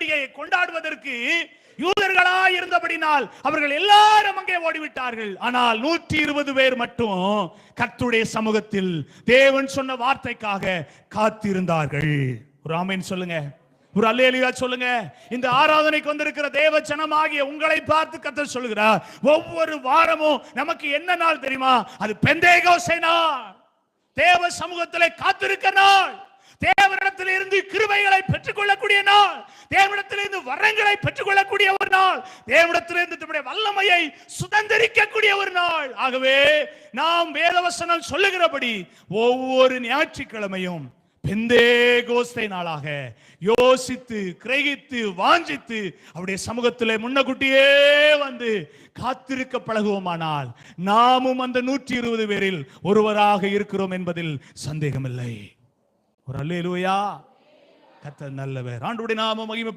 பண்டிகையை கொண்டாடுவதற்கு யூதர்களாய் இருந்தபடினால் அவர்கள் எல்லாரும் அங்கே ஓடிவிட்டார்கள். ஆனால் 120 பேர் மட்டும் கர்த்தருடைய சமூகத்தில் தேவன் சொன்ன வார்த்தைக்காக காத்திருந்தார்கள். ஒரு ஆமென் சொல்லுங்க, ஒரு அல்லேலூயா சொல்லுங்க. இந்த ஆராதனைக்கு வந்திருக்கிற தேவ ஜனமாகிய உங்களை பார்த்து கர்த்தர் சொல்கிறார், ஒவ்வொரு வாரமும் நமக்கு என்ன நாள் தெரியுமா? அது பெந்தேகோஸ்தே நாள், தேவ சமூகத்திலே காத்திருக்க நாள், தேவனிடத்தில் இருந்து கிருபைகளை பெற்றுக் கொள்ளக்கூடிய நாள், தேவனிடத்திலிருந்து வரங்களை பெற்றுக் கொள்ளக்கூடிய ஒரு நாள், தேவனிடத்திலிருந்து தம்முடைய வல்லமையை சுதந்திரிக்கக்கூடிய ஒரு நாள். ஆகவே நாம் வேதவசனம் சொல்லுகிறபடி ஒவ்வொரு ஞாயிற்றுக்கிழமையும் பெந்தேகோஸ்தே நாளாக யோசித்து கிரகித்து வாஞ்சித்து அவருடைய சமூகத்திலே முன்னகுட்டியே வந்து காத்திருக்க பழகுவோமானால் நாமும் அந்த 120 பேரில் ஒருவராக இருக்கிறோம் என்பதில் சந்தேகமில்லை. ஒரு அல்லேலூயா. கர்த்தர் நல்லவர். ஆண்டவருடைய நாமம் மகிமைப்பட